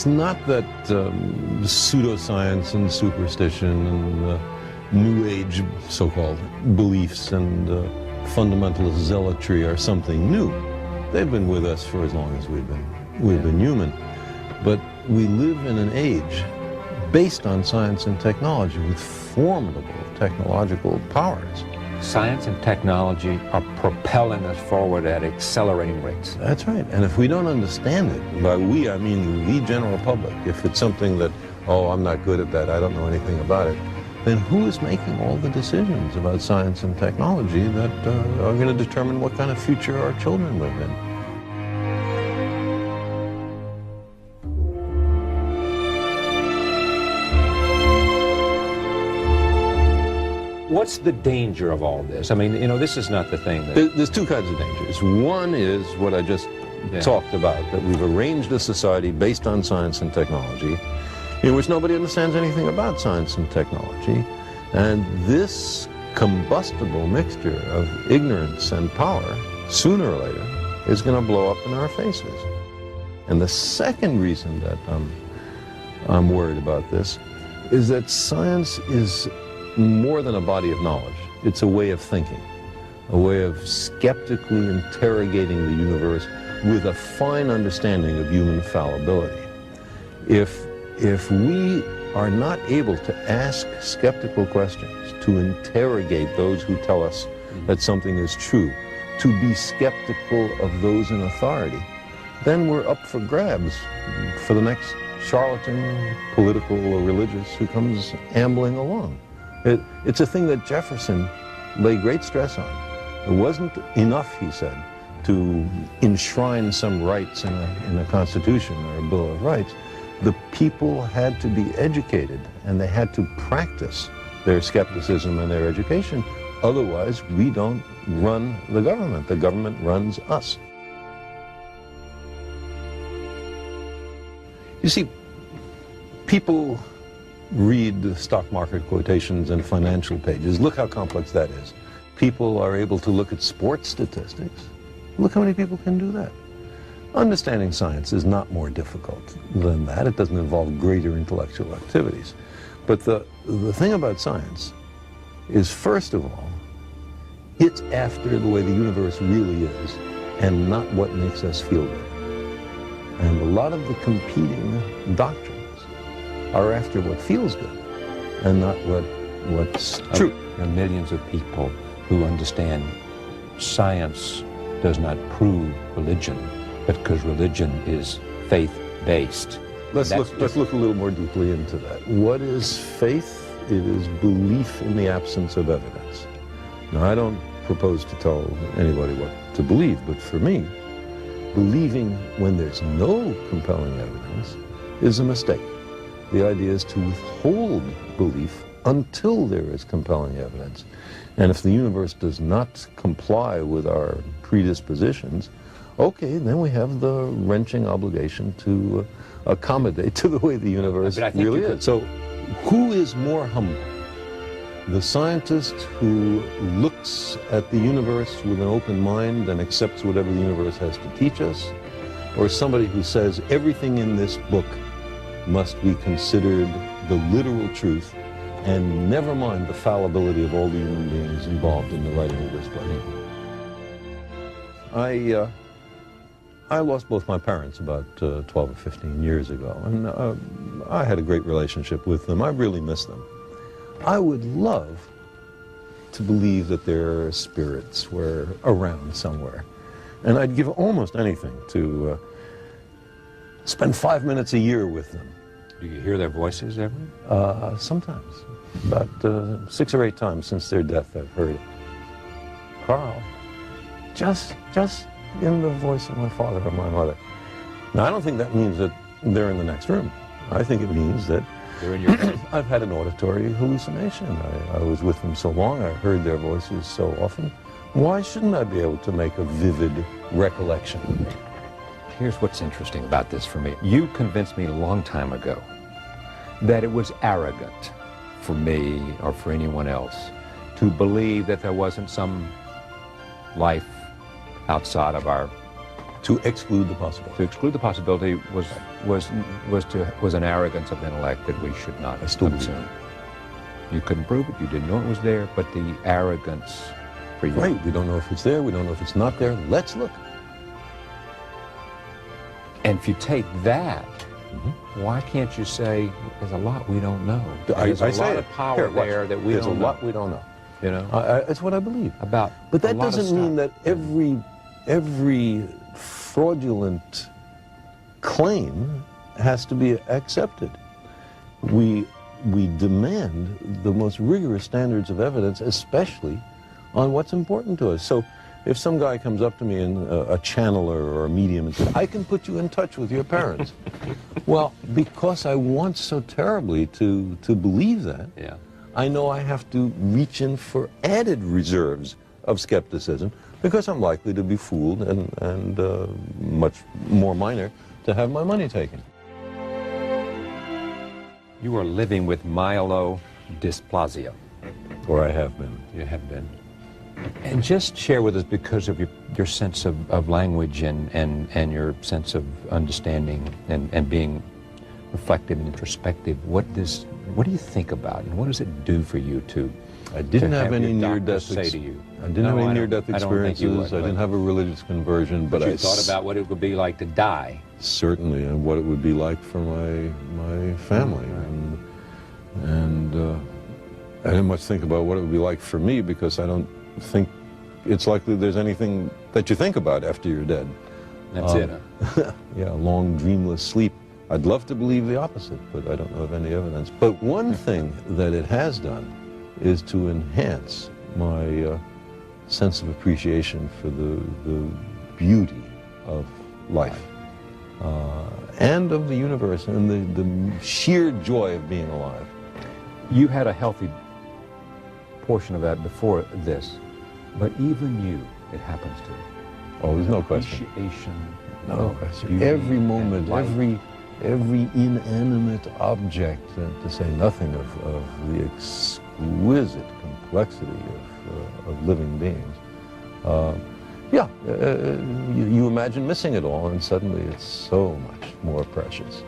It's not that pseudoscience and superstition and New Age so-called beliefs and fundamentalist zealotry are something new. They've been with us for as long as we've been human. But we live in an age based on science and technology with formidable technological powers. Science and technology are propelling us forward at accelerating rates. That's right. And if we don't understand it, by we I mean the general public, if it's something that, oh, I'm not good at that, I don't know anything about it, then who is making all the decisions about science and technology that are going to determine what kind of future our children live in? What's the danger of all this? I mean, you know, this is not the thing that... There's two kinds of dangers. One is what I just talked about, that we've arranged a society based on science and technology in which nobody understands anything about science and technology. And this combustible mixture of ignorance and power, sooner or later, is going to blow up in our faces. And the second reason that I'm worried about this is that science is more than a body of knowledge. It's a way of thinking, a way of skeptically interrogating the universe with a fine understanding of human fallibility. If we are not able to ask skeptical questions, to interrogate those who tell us that something is true, to be skeptical of those in authority, then we're up for grabs for the next charlatan, political or religious, who comes ambling along. It's a thing that Jefferson laid great stress on. It wasn't enough, he said, to enshrine some rights in a Constitution or a Bill of Rights. The people had to be educated, and they had to practice their skepticism and their education. Otherwise, we don't run the government. The government runs us. You see, people read the stock market quotations and financial pages. Look how complex that is. People are able to look at sports statistics. Look how many people can do that. Understanding science is not more difficult than that. It doesn't involve greater intellectual activities. But the thing about science is, first of all, it's after the way the universe really is and not what makes us feel good. And a lot of the competing doctrines are after what feels good and not what's true. There are millions of people who understand science does not prove religion, but because religion is faith-based. Let's look a little more deeply into that. What is faith? It is belief in the absence of evidence. Now, I don't propose to tell anybody what to believe, but for me, believing when there's no compelling evidence is a mistake. The idea is to withhold belief until there is compelling evidence. And if the universe does not comply with our predispositions, okay, then we have the wrenching obligation to accommodate to the way the universe really is. So who is more humble? The scientist who looks at the universe with an open mind and accepts whatever the universe has to teach us, or somebody who says everything in this book must be considered the literal truth, and never mind the fallibility of all the human beings involved in the writing of this book. I lost both my parents about 12 or 15 years ago, and I had a great relationship with them. I really miss them. I would love to believe that their spirits were around somewhere, and I'd give almost anything to spend 5 minutes a year with them. Do you hear their voices ever? Sometimes. About 6 or 8 times since their death I've heard it. Carl, just in the voice of my father or my mother. Now, I don't think that means that they're in the next room. I think it means that they're in your head. I've had an auditory hallucination. I was with them so long, I heard their voices so often. Why shouldn't I be able to make a vivid recollection? Here's what's interesting about this for me. You convinced me a long time ago that it was arrogant for me or for anyone else to believe that there wasn't some life outside of our To exclude the possibility. To exclude the possibility was an arrogance of intellect that we should not assume. You couldn't prove it, you didn't know it was there, but the arrogance for you. Right, we don't know if it's there, we don't know if it's not there, let's look. And if you take that, why can't you say, there's a lot we don't know? There's a lot of power there that we don't know. There's a lot we don't know. You know? It's what I believe. But that doesn't mean that every fraudulent claim has to be accepted. We demand the most rigorous standards of evidence, especially on what's important to us. So if some guy comes up to me, and a channeler or a medium, and says, I can put you in touch with your parents. Well, because I want so terribly to believe that, I know I have to reach in for added reserves of skepticism, because I'm likely to be fooled and much more minor to have my money taken. You are living with myelodysplasia. Or I have been. You have been. And just share with us, because of your sense of language and your sense of understanding and being reflective and introspective, what do you think about, and what does it do for you to I didn't have any near-death say to you? I didn't have any near-death experiences. I didn't have a religious conversion, but you thought about what it would be like to die. Certainly, and what it would be like for my family, and I didn't much think about what it would be like for me, because I don't think it's likely there's anything that you think about after you're dead. That's it. Huh? Yeah, long dreamless sleep. I'd love to believe the opposite, but I don't know of any evidence. But one thing that it has done is to enhance my sense of appreciation for the beauty of life and of the universe, and the sheer joy of being alive. You had a healthy portion of that before this, but even you, it happens to you. Oh, there's no question. Appreciation. No question. Every moment, every inanimate object, to say nothing of the exquisite complexity of living beings. You imagine missing it all, and suddenly it's so much more precious.